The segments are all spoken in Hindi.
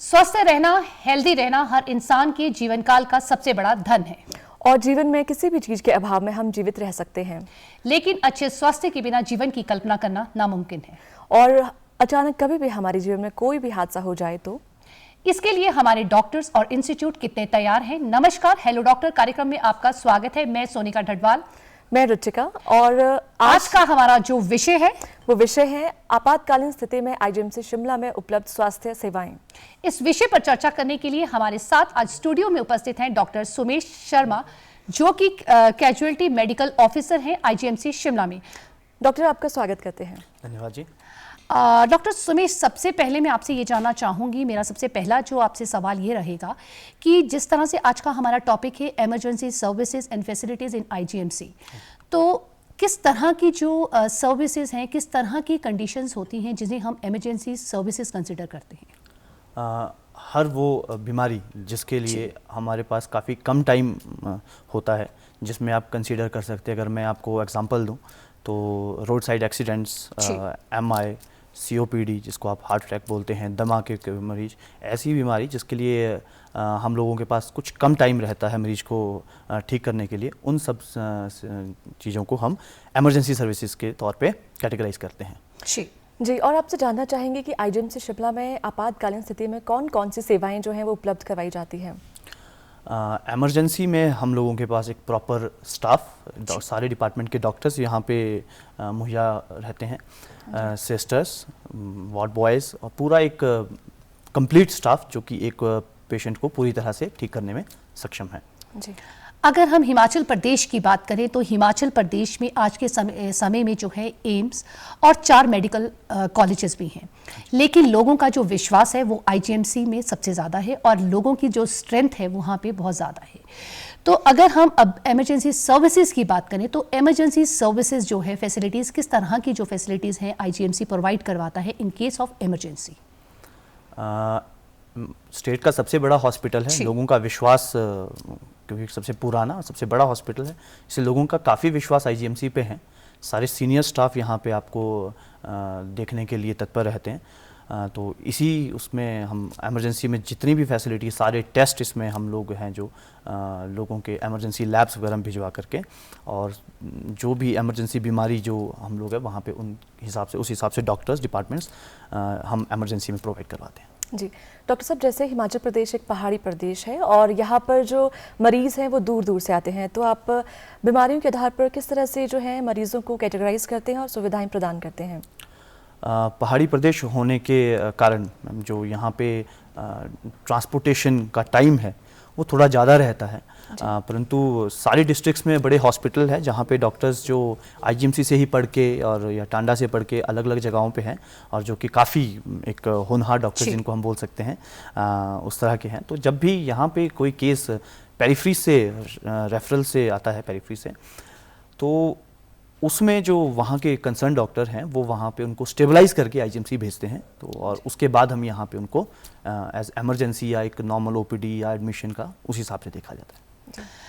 स्वस्थ रहना, हेल्दी रहना हर इंसान के जीवन काल का सबसे बड़ा धन है और जीवन में किसी भी चीज के अभाव में हम जीवित रह सकते हैं, लेकिन अच्छे स्वास्थ्य के बिना जीवन की कल्पना करना नामुमकिन है। और अचानक कभी भी हमारे जीवन में कोई भी हादसा हो जाए तो इसके लिए हमारे डॉक्टर्स और इंस्टीट्यूट कितने तैयार हैं। नमस्कार, हेलो डॉक्टर कार्यक्रम में आपका स्वागत है। मैं सोनिका ढटवाल, मैं रुचिका, और आज का हमारा जो विषय है वो विषय है आपातकालीन स्थिति में आईजीएमसी शिमला में उपलब्ध स्वास्थ्य सेवाएं। इस विषय पर चर्चा करने के लिए हमारे साथ आज स्टूडियो में उपस्थित हैं डॉक्टर सुमेश शर्मा, जो कि कैजुअलिटी मेडिकल ऑफिसर हैं आईजीएमसी शिमला में। डॉक्टर, आपका स्वागत करते हैं। धन्यवाद जी। डॉक्टर सुमेश, सबसे पहले मैं आपसे ये जानना चाहूँगी, मेरा सबसे पहला जो आपसे सवाल ये रहेगा कि जिस तरह से आज का हमारा टॉपिक है emergency services and facilities in IGMC, तो किस तरह की जो सर्विसेज हैं, किस तरह की कंडीशंस होती हैं जिन्हें हम इमरजेंसी सर्विसेज कंसिडर करते हैं? हर वो बीमारी जिसके लिए हमारे पास काफ़ी कम टाइम होता है, जिसमें आप कंसीडर कर सकते हैं। अगर मैं आपको एग्जांपल दूं तो road side accidents, MI, COPD जिसको आप हार्ट अटैक बोलते हैं, धमाके के मरीज, ऐसी बीमारी जिसके लिए हम लोगों के पास कुछ कम टाइम रहता है मरीज को ठीक करने के लिए, उन सब चीज़ों को हम इमरजेंसी सर्विसेज के तौर पे कैटेगराइज करते हैं। जी, और आपसे जानना चाहेंगे कि आईजीएमसी शिमला में आपातकालीन स्थिति में कौन कौन सी सेवाएं जो हैं वो उपलब्ध करवाई जाती हैं? इमरजेंसी में हम लोगों के पास एक प्रॉपर स्टाफ, सारे डिपार्टमेंट के डॉक्टर्स यहाँ पे मुहैया रहते हैं, सिस्टर्स, वार्ड बॉयज़ और पूरा एक कंप्लीट स्टाफ जो कि एक पेशेंट को पूरी तरह से ठीक करने में सक्षम है। जी, अगर हम हिमाचल प्रदेश की बात करें तो हिमाचल प्रदेश में आज के समय में जो है एम्स और 4 मेडिकल कॉलेजेस भी हैं, लेकिन लोगों का जो विश्वास है वो आईजीएमसी में सबसे ज़्यादा है और लोगों की जो स्ट्रेंथ है वहाँ पे बहुत ज़्यादा है। तो अगर हम अब इमरजेंसी सर्विसेज की बात करें तो इमरजेंसी सर्विसेज जो है फैसिलिटीज़, किस तरह की जो फैसिलिटीज़ हैं आईजीएमसी प्रोवाइड करवाता है in case of emergency? State का सबसे बड़ा हॉस्पिटल है, लोगों का विश्वास, क्योंकि सबसे पुराना और सबसे बड़ा हॉस्पिटल है, इसलिए लोगों का काफ़ी विश्वास आईजीएमसी पे है। सारे सीनियर स्टाफ यहाँ पे आपको देखने के लिए तत्पर रहते हैं। तो इसी उसमें हम इमरजेंसी में जितनी भी फैसिलिटी, सारे टेस्ट इसमें हम लोग हैं जो लोगों के इमरजेंसी लैब्स वगैरह भिजवा करके, और जो भी इमरजेंसी बीमारी जो हम लोग हैं वहाँ पे उन हिसाब से, उस हिसाब से डॉक्टर्स, डिपार्टमेंट्स हम इमरजेंसी में प्रोवाइड करवाते हैं। जी, डॉक्टर साहब, जैसे हिमाचल प्रदेश एक पहाड़ी प्रदेश है और यहाँ पर जो मरीज़ हैं वो दूर दूर से आते हैं, तो आप बीमारियों के आधार पर किस तरह से जो है मरीज़ों को कैटेगराइज करते हैं और सुविधाएं प्रदान करते हैं? पहाड़ी प्रदेश होने के कारण जो यहाँ पे ट्रांसपोर्टेशन का टाइम है वो थोड़ा ज़्यादा रहता है, परंतु सारे डिस्ट्रिक्ट्स में बड़े हॉस्पिटल है जहाँ पे डॉक्टर्स जो आईजीएमसी से ही पढ़ के और या टांडा से पढ़ के अलग अलग जगहों पे हैं और जो कि काफ़ी एक होनहार डॉक्टर्स जिनको हम बोल सकते हैं उस तरह के हैं। तो जब भी यहाँ पे कोई केस पेरिफेरी से, रेफरल से आता है पेरिफेरी से, तो उसमें जो वहाँ के कंसर्न डॉक्टर हैं वो वहाँ पे उनको स्टेबलाइज करके आईजीएमसी भेजते हैं। तो और उसके बाद हम यहाँ पे उनको एज इमरजेंसी या एक नॉर्मल ओपीडी या एडमिशन का उस हिसाब से देखा जाता है।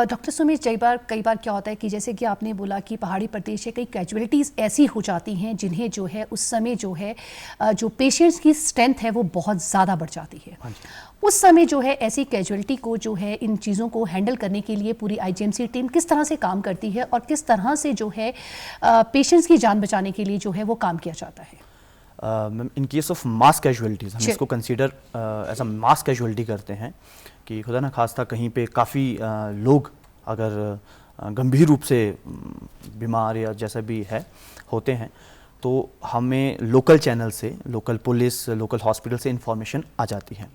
डॉक्टर सुमेश, कई बार क्या होता है कि जैसे कि आपने बोला कि पहाड़ी प्रदेश है, कई कैजुअलिटीज़ ऐसी हो जाती हैं जिन्हें जो है उस समय जो है जो पेशेंट्स की स्ट्रेंथ है वो बहुत ज़्यादा बढ़ जाती है। उस समय जो है ऐसी कैजुअलिटी को जो है इन चीज़ों को हैंडल करने के लिए पूरी आईजीएमसी टीम किस तरह से काम करती है और किस तरह से जो है पेशेंट्स की जान बचाने के लिए जो है वो काम किया जाता है? In case of mass casualties हम इसको consider as a mass casualty करते हैं कि खुदा ना खास्ता कहीं पे काफ़ी लोग अगर गंभीर रूप से बीमार या जैसा भी है होते हैं, तो हमें लोकल चैनल से, लोकल पुलिस, लोकल हॉस्पिटल से इंफॉर्मेशन आ जाती है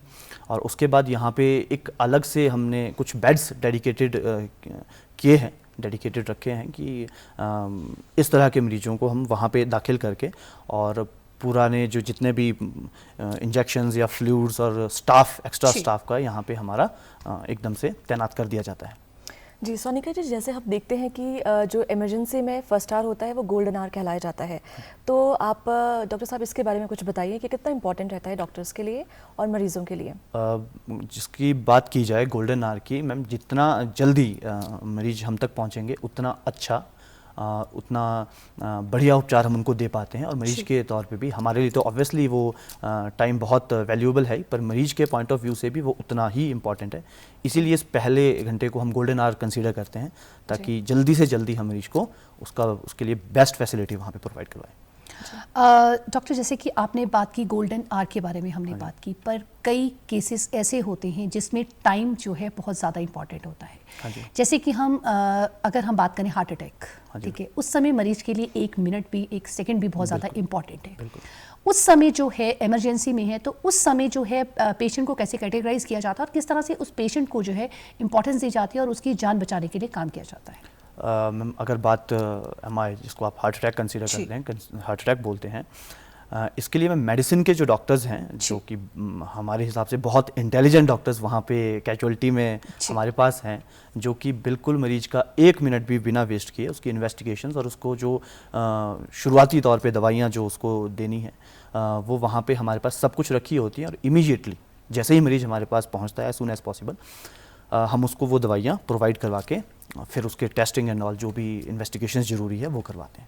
और उसके बाद यहाँ पे एक अलग से हमने कुछ बेड्स डेडिकेटेड किए हैं, डेडिकेटेड रखे हैं कि इस तरह के मरीजों को हम वहाँ पे दाखिल करके और पुराने जो जितने भी इंजेक्शंस या फ्लूइड्स और स्टाफ, एक्स्ट्रा स्टाफ का यहाँ पे हमारा एकदम से तैनात कर दिया जाता है। जी, सोनिका जी, जैसे हम देखते हैं कि जो इमरजेंसी में फर्स्ट आवर होता है वो गोल्डन आवर कहलाया जाता है, तो आप डॉक्टर साहब इसके बारे में कुछ बताइए कि कितना इंपॉर्टेंट रहता है डॉक्टर्स के लिए और मरीजों के लिए? जिसकी बात की जाए गोल्डन आवर की, मैम, जितना जल्दी मरीज हम तक पहुँचेंगे उतना अच्छा उतना बढ़िया उपचार हम उनको दे पाते हैं। और मरीज के तौर पे भी हमारे लिए तो ऑब्वियसली वो टाइम बहुत वैल्यूएबल है, पर मरीज के पॉइंट ऑफ व्यू से भी वो उतना ही इम्पॉर्टेंट है। इसीलिए इस पहले घंटे को हम गोल्डन आवर कंसीडर करते हैं, ताकि जल्दी से जल्दी हम मरीज को उसके लिए बेस्ट फैसिलिटी वहाँ पे प्रोवाइड करवाएं। डॉक्टर, जैसे कि आपने बात की गोल्डन आवर के बारे में, हमने बात की, पर कई केसेस ऐसे होते हैं जिसमें टाइम जो है बहुत ज़्यादा इंपॉर्टेंट होता है। जैसे कि अगर हम बात करें हार्ट अटैक, ठीक है, उस समय मरीज के लिए 1 मिनट भी 1 सेकंड भी बहुत ज़्यादा इंपॉर्टेंट है। उस समय जो है इमरजेंसी में है, तो उस समय जो है पेशेंट को कैसे कैटेगराइज किया जाता है और किस तरह से उस पेशेंट को जो है इंपॉर्टेंस दी जाती है और उसकी जान बचाने के लिए काम किया जाता है? मैम, अगर बात MI, जिसको आप हार्ट अटैक कंसीडर करते हैं, हार्ट अटैक बोलते हैं, इसके लिए मैं मेडिसिन के जो डॉक्टर्स हैं, जो कि हमारे हिसाब से बहुत इंटेलिजेंट डॉक्टर्स वहाँ पे कैजुअल्टी में हमारे पास हैं, जो कि बिल्कुल मरीज का 1 मिनट भी बिना वेस्ट किए उसकी इन्वेस्टिगेशंस और उसको जो शुरुआती तौर पे दवाइयाँ जो उसको देनी है, वो वहाँ पे हमारे पास सब कुछ रखी होती हैं। और इमीडिएटली जैसे ही मरीज हमारे पास पहुँचता है, एज सून एज पॉसिबल, हम उसको वो दवाइयाँ प्रोवाइड करवा के फिर उसके टेस्टिंग एंड ऑल जो भी इन्वेस्टिगेशंस ज़रूरी है वो करवाते हैं।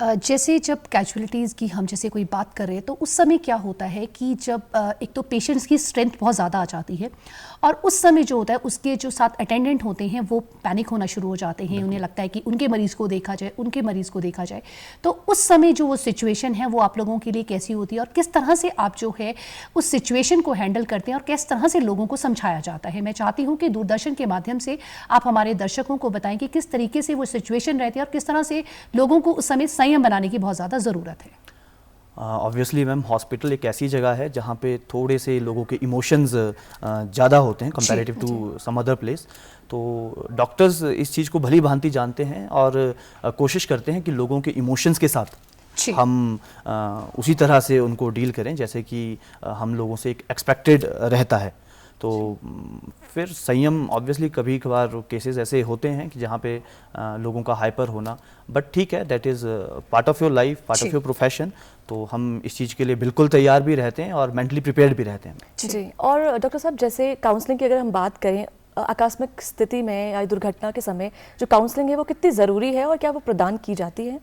जैसे जब कैजुअलिटीज़ की हम जैसे कोई बात कर रहे हैं, तो उस समय क्या होता है कि जब एक तो पेशेंट्स की स्ट्रेंथ बहुत ज़्यादा आ जाती है और उस समय जो होता है उसके जो साथ अटेंडेंट होते हैं वो पैनिक होना शुरू हो जाते हैं। उन्हें लगता है कि उनके मरीज़ को देखा जाए, उनके मरीज़ को देखा जाए। तो उस समय जो वो सिचुएशन है वो आप लोगों के लिए कैसी होती है और किस तरह से आप जो है उस सिचुएशन को हैंडल करते हैं और किस तरह से लोगों को समझाया जाता है? मैं चाहती हूँ कि दूरदर्शन के माध्यम से आप हमारे दर्शकों को बताएं कि किस तरीके से वो सिचुएशन रहती है और किस तरह से लोगों को उस समय संयम बनाने की बहुत ज़्यादा ज़रूरत है। ऑब्वियसली मैम, हॉस्पिटल एक ऐसी जगह है जहाँ पे थोड़े से लोगों के इमोशंस ज़्यादा होते हैं comparative to some other place. तो डॉक्टर्स इस चीज़ को भली भांति जानते हैं और कोशिश करते हैं कि लोगों के इमोशंस के साथ हम उसी तरह से उनको डील करें जैसे कि हम लोगों से एक एक्सपेक्टेड रहता है। तो फिर संयम, ऑब्वियसली कभी कभार केसेस ऐसे होते हैं कि जहाँ पे लोगों का हाइपर होना, बट ठीक है, that is part of your life, part of your profession. तो हम इस चीज़ के लिए बिल्कुल तैयार भी रहते हैं और मेंटली प्रिपेयर्ड भी रहते हैं। जी, और डॉक्टर साहब, जैसे काउंसलिंग की अगर हम बात करें, आकस्मिक स्थिति में या दुर्घटना के समय जो काउंसलिंग है वो कितनी ज़रूरी है और क्या वो प्रदान की जाती है?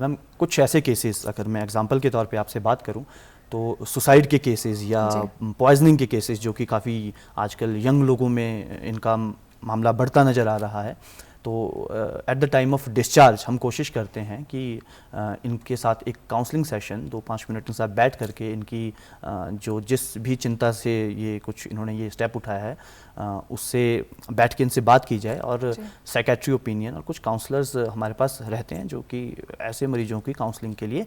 मैम, कुछ ऐसे केसेस अगर मैं एग्जांपल के तौर पे आपसे बात करूं तो सुसाइड के केसेस या पॉइजनिंग के केसेस, जो कि काफ़ी आजकल यंग लोगों में इनका मामला बढ़ता नज़र आ रहा है, तो at the time of discharge हम कोशिश करते हैं कि इनके साथ एक काउंसलिंग सेशन 2-5 मिनट के साथ बैठ करके इनकी जो जिस भी चिंता से इन्होंने ये स्टेप उठाया है, उससे बैठ के इनसे बात की जाए। और साइकेट्री ओपिनियन और कुछ काउंसलर्स हमारे पास रहते हैं जो कि ऐसे मरीजों की काउंसलिंग के लिए,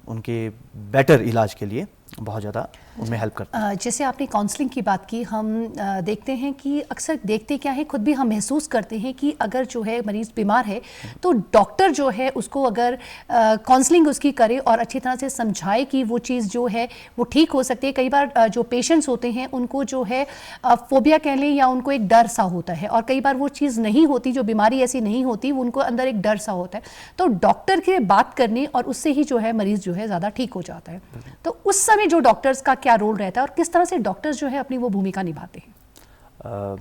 उनके बेटर इलाज के लिए बहुत ज़्यादा उनमें हेल्प करता है। जैसे आपने काउंसलिंग की बात की, हम देखते हैं कि अक्सर देखते क्या है, खुद भी हम महसूस करते हैं कि अगर जो है मरीज़ बीमार है तो डॉक्टर जो है उसको अगर काउंसलिंग उसकी करे और अच्छी तरह से समझाए कि वो चीज़ जो है वो ठीक हो सकती है। कई बार जो पेशेंट्स होते हैं उनको जो है फोबिया कह लें या उनको एक डर सा होता है और कई बार वो चीज़ नहीं होती, जो बीमारी ऐसी नहीं होती, वो उनको अंदर एक डर सा होता है। तो डॉक्टर के बात करने और उससे ही जो है मरीज़ जो है ज़्यादा ठीक हो जाता है। तो उस समय जो डॉक्टर्स का क्या रोल रहता है और किस तरह से डॉक्टर्स जो है अपनी वो भूमिका निभाते हैं?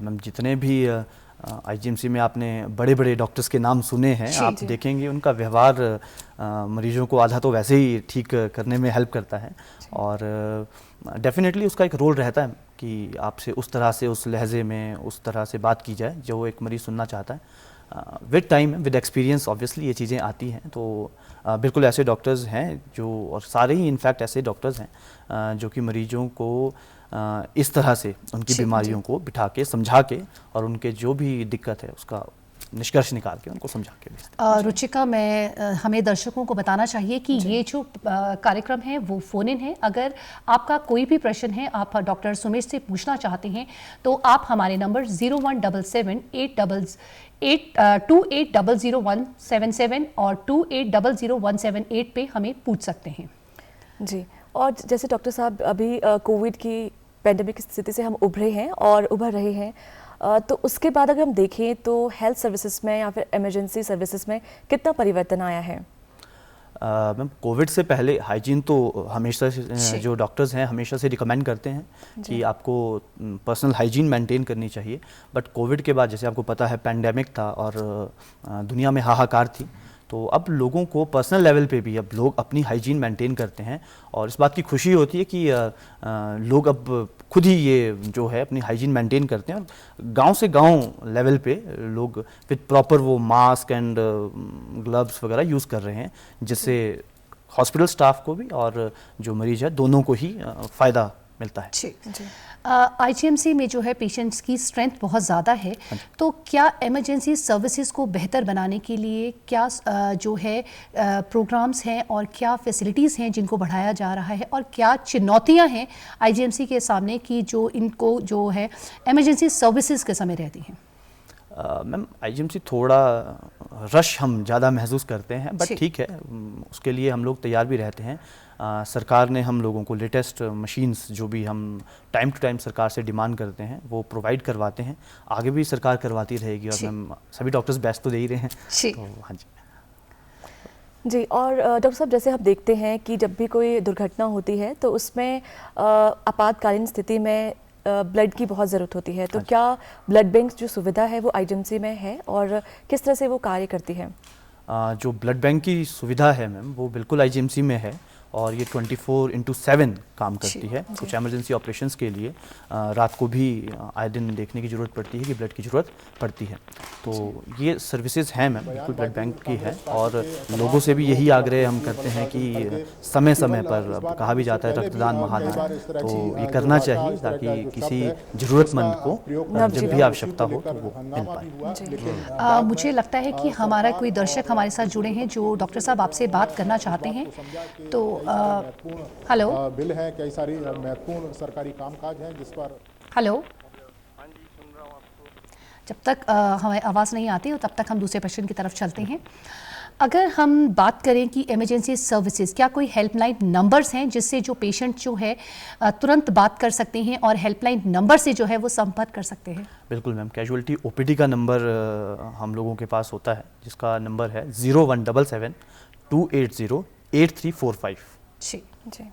मैम, जितने भी IGMC में आपने बड़े बड़े डॉक्टर्स के नाम सुने हैं, आप देखेंगे उनका व्यवहार मरीजों को आधा तो वैसे ही ठीक करने में हेल्प करता है। और डेफिनेटली उसका एक रोल रहता है कि आपसे उस तरह से, उस लहजे में, उस तरह से बात की जाए जो एक मरीज़ सुनना चाहता है। With time, with experience obviously ये चीज़ें आती हैं। तो बिल्कुल ऐसे डॉक्टर्स हैं जो, और सारे ही इनफैक्ट ऐसे डॉक्टर्स हैं जो कि मरीजों को इस तरह से उनकी बीमारियों को बिठा के, समझा के और उनके जो भी दिक्कत है उसका निष्कर्ष निकाल के उनको समझा के भेजते हैं। रुचिका, हमें दर्शकों को बताना चाहिए कि ये जो कार्यक्रम है वो फ़ोन इन है। अगर आपका कोई भी प्रश्न है, आप डॉक्टर सुमेश से पूछना चाहते हैं, तो आप हमारे नंबर 0177-2800-177 और 2800-178 पे हमें पूछ सकते हैं। जी, और जैसे डॉक्टर साहब अभी कोविड की पेंडेमिक की स्थिति से हम उभरे हैं और उभर रहे हैं, तो उसके बाद अगर हम देखें तो हेल्थ सर्विसेज में या फिर इमरजेंसी सर्विसेज में कितना परिवर्तन आया है? मैम कोविड से पहले हाइजीन तो हमेशा से जो डॉक्टर्स हैं हमेशा से रिकमेंड करते हैं कि आपको पर्सनल हाइजीन मेंटेन करनी चाहिए। बट कोविड के बाद जैसे आपको पता है पैंडेमिक था और दुनिया में हाहाकार थी, तो अब लोगों को पर्सनल लेवल पे भी अब लोग अपनी हाइजीन मेंटेन करते हैं और इस बात की खुशी होती है कि लोग अब खुद ही ये जो है अपनी हाइजीन मेंटेन करते हैं और गांव से गांव लेवल पे लोग विद प्रॉपर वो मास्क एंड ग्लव्स वगैरह यूज़ कर रहे हैं, जिससे हॉस्पिटल स्टाफ को भी और जो मरीज है दोनों को ही फ़ायदा मिलता है। जी आईजीएमसी में जो है पेशेंट्स की स्ट्रेंथ बहुत ज़्यादा है, तो क्या इमरजेंसी सर्विसेज को बेहतर बनाने के लिए क्या जो है प्रोग्राम्स हैं और क्या फैसिलिटीज़ हैं जिनको बढ़ाया जा रहा है और क्या चुनौतियां हैं आईजीएमसी के सामने कि जो इनको जो है इमरजेंसी सर्विसेज के समय रहती हैं? मैम आईजीएमसी थोड़ा रश हम ज़्यादा महसूस करते हैं, बट ठीक है, उसके लिए हम लोग तैयार भी रहते हैं। सरकार ने हम लोगों को लेटेस्ट मशीन्स जो भी हम टाइम टू टाइम सरकार से डिमांड करते हैं वो प्रोवाइड करवाते हैं, आगे भी सरकार करवाती रहेगी और मैम सभी डॉक्टर्स बेस्ट तो दे ही रहे हैं। तो हाँ जी। और डॉक्टर साहब जैसे हम देखते हैं कि जब भी कोई दुर्घटना होती है तो उसमें आपातकालीन स्थिति में ब्लड की बहुत ज़रूरत होती है, तो क्या ब्लड बैंक जो सुविधा है वो आईजीएमसी में है और किस तरह से वो कार्य करती है? जो ब्लड बैंक की सुविधा है मैम वो बिल्कुल आईजीएमसी में है और ये 24/7 काम करती है। कुछ इमरजेंसी ऑपरेशंस के लिए रात को भी आए दिन देखने की ज़रूरत पड़ती है कि ब्लड की ज़रूरत पड़ती है, तो ये सर्विसेज हैं मैम बिल्कुल ब्लड बैंक की है। और लोगों से भी यही आग्रह हम करते हैं कि समय समय पर कहा भी जाता है रक्तदान महादान, तो ये करना चाहिए ताकि किसी ज़रूरतमंद को जब भी आवश्यकता हो तो वो मिल पाए। मुझे लगता है कि हमारा कोई दर्शक हमारे साथ जुड़े हैं जो डॉक्टर साहब आपसे बात करना चाहते हैं, तो हेलो बिल है, कई सारी महत्वपूर्ण सरकारी कामकाज हैं जिस पर। हेलो, जब तक हमें आवाज़ नहीं आती तब तक हम दूसरे प्रश्न की तरफ चलते हैं। अगर हम बात करें कि इमरजेंसी सर्विसेज, क्या कोई हेल्पलाइन नंबर्स हैं जिससे जो पेशेंट जो है तुरंत बात कर सकते हैं और हेल्पलाइन नंबर से जो है वो संपर्क कर सकते हैं? बिल्कुल मैम, कैजुअलिटी ओपीडी का नंबर हम लोगों के पास होता है जिसका नंबर है 0177 280 8345। जी जी।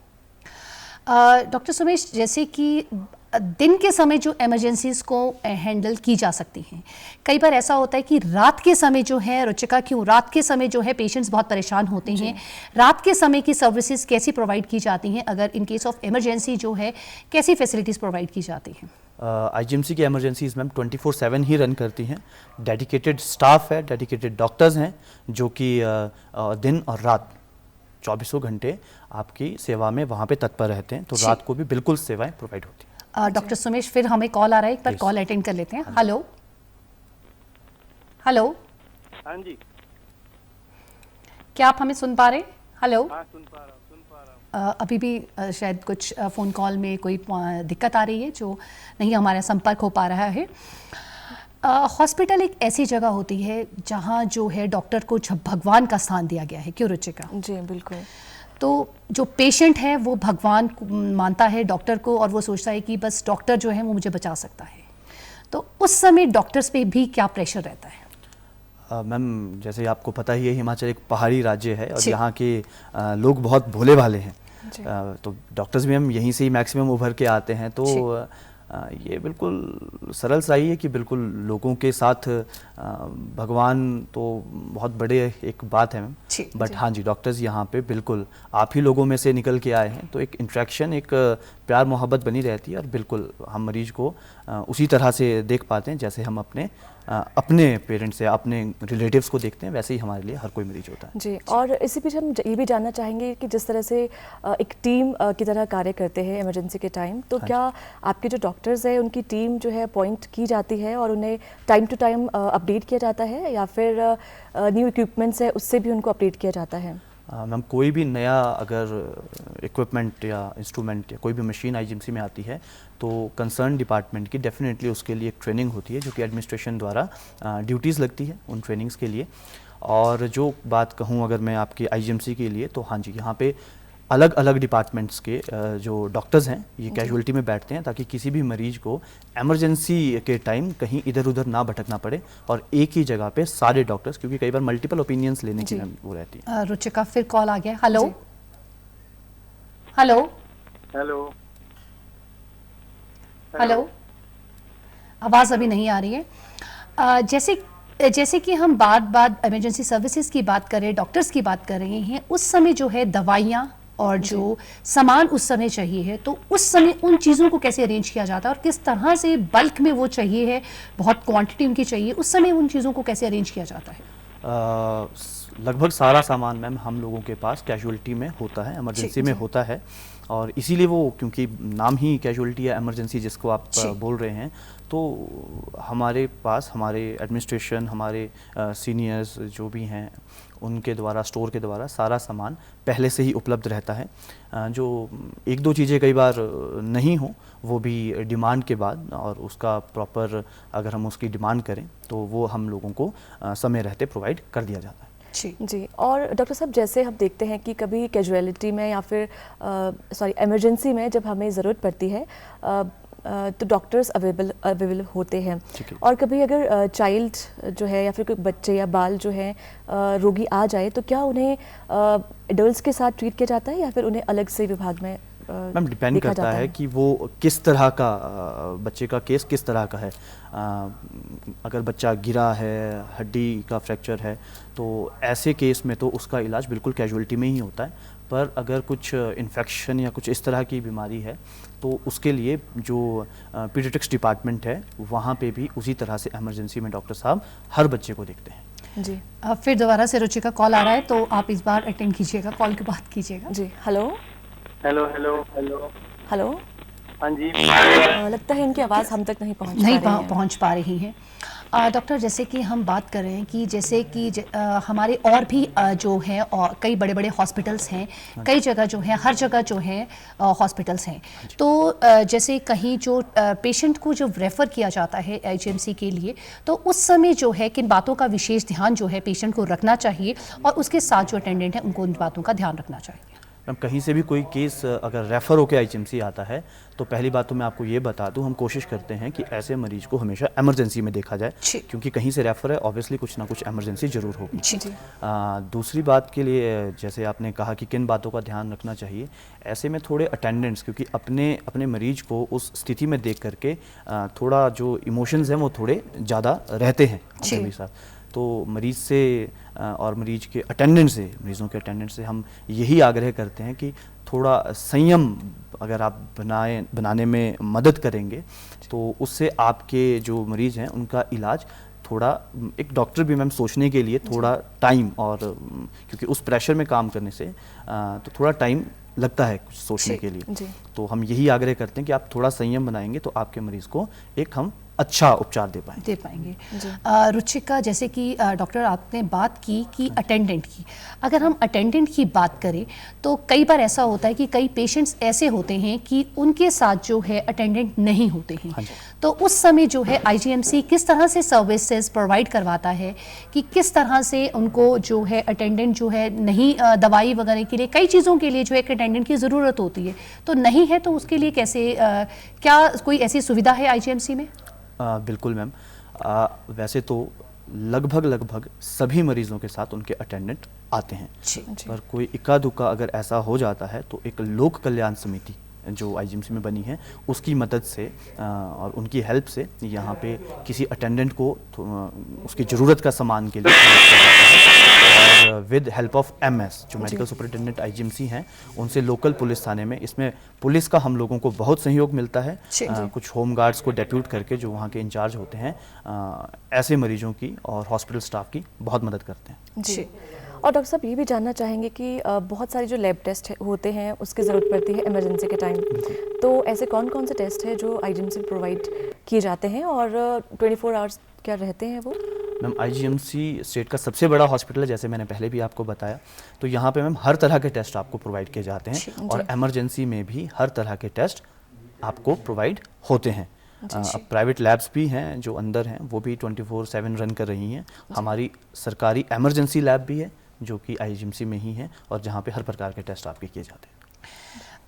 डॉक्टर सुमेश, जैसे कि दिन के समय जो इमरजेंसीज को हैंडल की जा सकती हैं, कई बार ऐसा होता है कि रात के समय जो है, रुचिका क्यों रात के समय जो है पेशेंट्स बहुत परेशान होते हैं, रात के समय की सर्विसेज कैसी प्रोवाइड की जाती हैं? अगर इन केस ऑफ इमरजेंसी जो है कैसी फैसिलिटीज़ प्रोवाइड की जाती हैं? आईजीएमसी की इमरजेंसीज मैम 24/7 ही रन करती हैं। डेडिकेटेड स्टाफ है, डेडिकेटेड डॉक्टर्स हैं जो कि दिन और रात 24 घंटे आपकी सेवा में वहाँ पे तत्पर रहते हैं, तो रात को भी बिल्कुल सेवाएं प्रोवाइड होती हैं। डॉक्टर सुमेश, फिर हमें कॉल आ रहा है, एक बार कॉल अटेंड कर लेते हैं। हेलो हेलो, हाँ जी, क्या आप हमें सुन पा रहे हैं? हेलो, हाँ सुन पा रहा हूँ। अभी भी शायद कुछ फ़ोन कॉल में कोई दिक्कत आ रही है जो नहीं हमारा संपर्क हो पा रहा है। हॉस्पिटल एक ऐसी जगह होती है जहाँ जो है डॉक्टर को भगवान का स्थान दिया गया है, क्यों रुचिका? जी बिल्कुल। तो जो पेशेंट है वो भगवान मानता है डॉक्टर को और वो सोचता है कि बस डॉक्टर जो है वो मुझे बचा सकता है, तो उस समय डॉक्टर्स पे भी क्या प्रेशर रहता है? मैम जैसे आपको पता ही है हिमाचल एक पहाड़ी राज्य है और यहाँ के लोग बहुत भोले भाले हैं, तो डॉक्टर्स भी हम यहीं से ही मैक्सिमम उभर के आते हैं, तो ये बिल्कुल सरल सा ही है कि बिल्कुल लोगों के साथ भगवान तो बहुत बड़े एक बात है मैम, बट हाँ जी डॉक्टर्स यहाँ पे बिल्कुल आप ही लोगों में से निकल के आए हैं, तो एक इंट्रैक्शन, एक प्यार मोहब्बत बनी रहती है और बिल्कुल हम मरीज को उसी तरह से देख पाते हैं जैसे हम अपने पेरेंट्स या अपने रिलेटिव्स को देखते हैं, वैसे ही हमारे लिए हर कोई मरीज होता है। जी, और इसी बीच हम ये भी जानना चाहेंगे कि जिस तरह से एक टीम की तरह कार्य करते हैं इमरजेंसी के टाइम, तो क्या आपके जो डॉक्टर्स हैं उनकी टीम जो है अपॉइंट की जाती है और उन्हें टाइम टू टाइम अपडेट किया जाता है या फिर न्यू इक्विपमेंट्स है उससे भी उनको अपडेट किया जाता है? मैम कोई भी नया अगर इक्विपमेंट या इंस्ट्रूमेंट या कोई भी मशीन आईजीएमसी में आती है तो कंसर्न डिपार्टमेंट की डेफिनेटली उसके लिए एक ट्रेनिंग होती है जो कि एडमिनिस्ट्रेशन द्वारा ड्यूटीज़ लगती है उन ट्रेनिंग्स के लिए। और जो बात कहूँ अगर मैं आपकी आईजीएमसी के लिए, तो हाँ जी यहाँ पे अलग अलग डिपार्टमेंट्स के जो डॉक्टर्स हैं ये कैजुअलिटी में बैठते हैं, ताकि किसी भी मरीज को इमरजेंसी के टाइम कहीं इधर उधर ना भटकना पड़े और एक ही जगह पे सारे डॉक्टर्स, क्योंकि कई बार मल्टीपल ओपिनियंस लेने की वो रहती है। रुचिका, फिर कॉल आ गया। हेलो हेलो हेलो हेलो, आवाज़ अभी नहीं आ रही है। जैसे कि हम बार बार इमरजेंसी सर्विसेज की बात कर रहे हैं, डॉक्टर्स की बात कर रहे हैं, उस समय जो है दवाइयाँ और जो सामान उस समय चाहिए है, तो उस समय उन चीज़ों को कैसे अरेंज किया जाता है और किस तरह से बल्क में वो चाहिए है, बहुत क्वांटिटी उनकी चाहिए, उस समय उन चीज़ों को कैसे अरेंज किया जाता है? लगभग सारा सामान मैम हम लोगों के पास कैजुअलिटी में होता है, इमरजेंसी में होता है, और इसीलिए वो, क्योंकि नाम ही कैजुअलिटी या इमरजेंसी जिसको आप बोल रहे हैं, तो हमारे पास हमारे एडमिनिस्ट्रेशन, हमारे सीनियर्स जो भी हैं उनके द्वारा, स्टोर के द्वारा सारा सामान पहले से ही उपलब्ध रहता है। जो एक दो चीज़ें कई बार नहीं हो, वो भी डिमांड के बाद, और उसका प्रॉपर अगर हम उसकी डिमांड करें तो वो हम लोगों को समय रहते प्रोवाइड कर दिया जाता है। जी। और डॉक्टर साहब, जैसे हम देखते हैं कि कभी कैजुअलिटी में या फिर इमरजेंसी में जब हमें ज़रूरत पड़ती है तो डॉक्टर्स अवेलेबल होते हैं, और कभी अगर चाइल्ड जो है या फिर कोई बच्चे या बाल जो है रोगी आ जाए, तो क्या उन्हें एडल्ट्स के साथ ट्रीट किया जाता है या फिर उन्हें अलग से विभाग में मैम डिपेंड करता है कि वो किस तरह का बच्चे का केस किस तरह का है। अगर बच्चा गिरा है, हड्डी का फ्रैक्चर है, तो ऐसे केस में तो उसका इलाज बिल्कुल कैजुअलिटी में ही होता है। पर अगर कुछ इन्फेक्शन या कुछ इस तरह की बीमारी है, तो उसके लिए जो पीडियाट्रिक्स डिपार्टमेंट है वहाँ पे भी उसी तरह से इमरजेंसी में डॉक्टर साहब हर बच्चे को देखते हैं। जी। फिर दोबारा से रुचिका कॉल आ रहा है, तो आप इस बार अटेंड कीजिएगा, कॉल के बाद कीजिएगा। जी। Hello hello hello hello hello. हाँ जी। लगता है इनकी आवाज़ हम तक नहीं पहुंच पा रही है। डॉक्टर, जैसे कि हम बात कर रहे हैं कि जैसे कि हमारे और भी जो है और कई बड़े बड़े हॉस्पिटल्स हैं, कई जगह जो है, हर जगह जो है हॉस्पिटल्स हैं, तो जैसे कहीं जो पेशेंट को जब रेफ़र किया जाता है आईजीएमसी के लिए, तो उस समय जो है किन बातों का विशेष ध्यान जो है पेशेंट को रखना चाहिए, और उसके साथ जो अटेंडेंट है उनको उन बातों का ध्यान रखना चाहिए? मैम, कहीं से भी कोई केस अगर रेफ़र होकर आईजीएमसी आता है, तो पहली बात तो मैं आपको ये बता दूं, हम कोशिश करते हैं कि ऐसे मरीज को हमेशा इमरजेंसी में देखा जाए, क्योंकि कहीं से रेफ़र है, ऑब्वियसली कुछ ना कुछ इमरजेंसी ज़रूर होगी। दूसरी बात के लिए, जैसे आपने कहा कि किन बातों का ध्यान रखना चाहिए, ऐसे में थोड़े अटेंडेंट्स, क्योंकि अपने मरीज को उस स्थिति में देख करके थोड़ा जो इमोशंस हैं वो थोड़े ज़्यादा रहते हैं अपने साथ, तो मरीज़ से और मरीज़ के अटेंडेंट से, मरीज़ों के अटेंडेंट से हम यही आग्रह करते हैं कि थोड़ा संयम अगर आप बनाने में मदद करेंगे, तो उससे आपके जो मरीज़ हैं उनका इलाज थोड़ा, एक डॉक्टर भी मैम सोचने के लिए थोड़ा टाइम, और क्योंकि उस प्रेशर में काम करने से तो थोड़ा टाइम लगता है कुछ सोचने के लिए, तो हम यही आग्रह करते हैं कि आप थोड़ा संयम बनाएंगे तो आपके मरीज़ को एक हम अच्छा उपचार दे पाएंगे। रुचिका, जैसे कि डॉक्टर आपने बात की कि अटेंडेंट की, अगर हम अटेंडेंट की बात करें तो कई बार ऐसा होता है कि कई पेशेंट्स ऐसे होते हैं कि उनके साथ जो है अटेंडेंट नहीं होते हैं, तो उस समय जो है आईजीएमसी किस तरह से सर्विसेज प्रोवाइड करवाता है कि किस तरह से उनको जो है अटेंडेंट जो है नहीं, दवाई वगैरह के लिए, कई चीज़ों के लिए जो है एक अटेंडेंट की ज़रूरत होती है, तो नहीं है, तो उसके लिए कैसे, क्या कोई ऐसी सुविधा है आईजीएमसी में? बिल्कुल मैम, वैसे तो लगभग सभी मरीजों के साथ उनके अटेंडेंट आते हैं, पर कोई इक्का दुक्का अगर ऐसा हो जाता है तो एक लोक कल्याण समिति जो आईजीएमसी में बनी है उसकी मदद से और उनकी हेल्प से यहाँ पे किसी अटेंडेंट को उसकी ज़रूरत का सामान के लिए और विद हेल्प ऑफ एमएस जो मेडिकल सुपरिटेंडेंट आईजीएमसी हैं उनसे लोकल पुलिस थाने में, इसमें पुलिस का हम लोगों को बहुत सहयोग मिलता है, कुछ होम गार्ड्स को डेप्यूट करके जो वहाँ के इंचार्ज होते हैं ऐसे मरीजों की और हॉस्पिटल स्टाफ की बहुत मदद करते हैं। जी। और डॉक्टर साहब ये भी जानना चाहेंगे कि बहुत सारे जो लैब टेस्ट होते हैं उसकी ज़रूरत पड़ती है इमरजेंसी के टाइम, तो ऐसे कौन कौन से टेस्ट हैं जो आईजीएमसी प्रोवाइड किए जाते हैं और 24 आवर्स क्या रहते हैं वो? मैम, आईजीएमसी स्टेट का सबसे बड़ा हॉस्पिटल है, जैसे मैंने पहले भी आपको बताया, तो यहाँ पे मैम हर तरह के टेस्ट आपको प्रोवाइड किए जाते हैं और इमरजेंसी में भी हर तरह के टेस्ट आपको प्रोवाइड होते हैं। अब प्राइवेट लैब्स भी हैं जो अंदर हैं, वो भी 24/7 रन कर रही हैं। हमारी सरकारी इमरजेंसी लैब भी है जो कि आईजीएमसी में ही है और जहाँ पे हर प्रकार के टेस्ट आपके किए जाते हैं।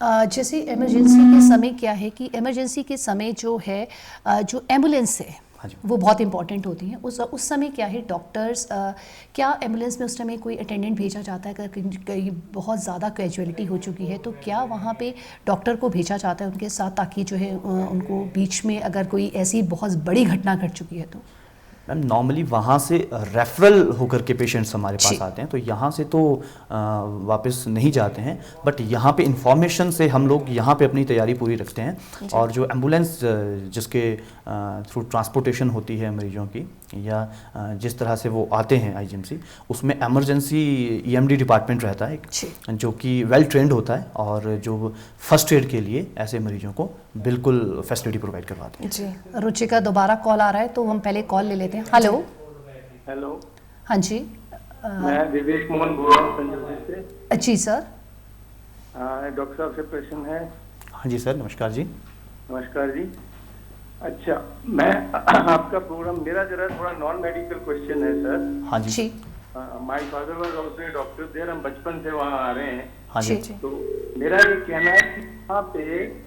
जैसे इमरजेंसी के समय क्या है कि इमरजेंसी के समय जो है जो एम्बुलेंस है हाँ जी। वो बहुत इंपॉर्टेंट होती है। उस समय क्या है डॉक्टर्स क्या एम्बुलेंस में उस समय कोई अटेंडेंट भेजा जाता है अगर कहीं बहुत ज़्यादा कैजुअलिटी हो चुकी है तो क्या वहाँ पे डॉक्टर को भेजा जाता है उनके साथ ताकि जो है उनको बीच में अगर कोई ऐसी बहुत बड़ी घटना घट चुकी है तो? मैम नॉर्मली वहाँ से रेफरल होकर के पेशेंट्स हमारे जी। पास आते हैं, तो यहाँ से तो वापस नहीं जाते हैं, बट यहाँ पे इंफॉर्मेशन से हम लोग यहाँ पे अपनी तैयारी पूरी रखते हैं। और जो एम्बुलेंस जिसके थ्रू ट्रांसपोर्टेशन होती है मरीजों की या जिस तरह से वो आते हैं आईजीएमसी, उसमें इमरजेंसी ईएमडी डिपार्टमेंट रहता है जी। जो कि वेल ट्रेंड होता है और जो फर्स्ट एड के लिए ऐसे मरीजों को बिल्कुल फैसिलिटी प्रोवाइड करवाते हैं। जी। रुचिका दोबारा कॉल आ रहा है तो हम पहले कॉल ले लेते हैं। हेलो। हेलो, हाँ जी। मैं विवेक मोहन बोल रहा हूँ संजय से। जी सर। डॉक्टर साहब से प्रश्न है। हाँ जी सर, नमस्कार जी। नमस्कार जी। अच्छा, मैं आपका प्रोग्राम, मेरा जरा थोड़ा नॉन मेडिकल क्वेश्चन है सर। हाँ जी। जी। My father was also a doctor there, हम बचपन से वहाँ आ रहे हैं। हाँ जी। जी। तो मेरा ये कहना है कि वहाँ पे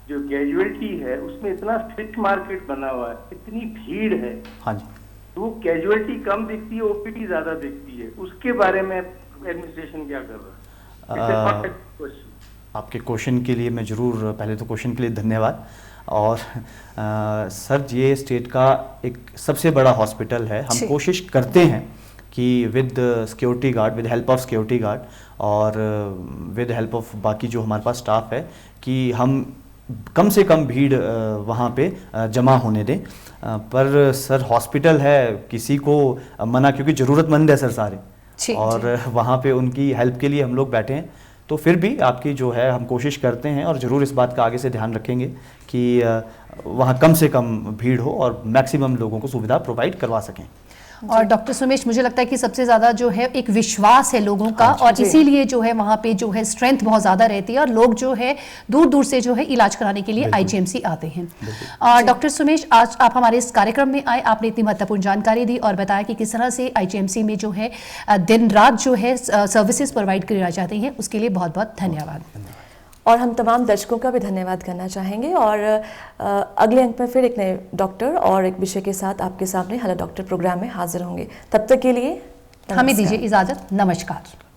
जो कैजुअलिटी है उसमें इतना फिट मार्केट बना हुआ है, इतनी भीड़ है, हाँ जी। तो कैजुअलिटी कम दिखती है, ओपीडी ज्यादा दिखती है, उसके बारे में एडमिनिस्ट्रेशन क्या कर रहा है? आपके क्वेश्चन के लिए मैं ज़रूर, पहले तो क्वेश्चन के लिए धन्यवाद। और सर ये स्टेट का एक सबसे बड़ा हॉस्पिटल है। हम जी। कोशिश करते हैं कि with security guard, with help of security guard और विद हेल्प ऑफ बाकी जो हमारे पास स्टाफ है कि हम कम से कम भीड़ वहाँ पे जमा होने दें। पर सर हॉस्पिटल है, किसी को मना, क्योंकि ज़रूरतमंद है सर सारे, जी, और वहाँ पे उनकी हेल्प के लिए हम लोग बैठे हैं। तो फिर भी आपकी जो है हम कोशिश करते हैं और ज़रूर इस बात का आगे से ध्यान रखेंगे कि वहाँ कम से कम भीड़ हो और मैक्सिमम लोगों को सुविधा प्रोवाइड करवा सकें। और डॉक्टर सुमेश, मुझे लगता है कि सबसे ज़्यादा जो है एक विश्वास है लोगों का, और जी। इसीलिए जो है वहाँ पे जो है स्ट्रेंथ बहुत ज़्यादा रहती है और लोग जो है दूर दूर से जो है इलाज कराने के लिए आईजीएमसी आते हैं। डॉक्टर सुमेश, आज आप हमारे इस कार्यक्रम में आए, आपने इतनी महत्वपूर्ण जानकारी दी और बताया कि किस तरह से आईजीएमसी में जो है दिन रात जो है सर्विसेज प्रोवाइड की जाती हैं, उसके लिए बहुत बहुत धन्यवाद। और हम तमाम दर्शकों का भी धन्यवाद करना चाहेंगे और अगले अंक में फिर एक नए डॉक्टर और एक विषय के साथ आपके सामने हेलो डॉक्टर प्रोग्राम में हाजिर होंगे। तब तक के लिए हमें नमस्कार। दीजिए इजाज़त। नमस्कार।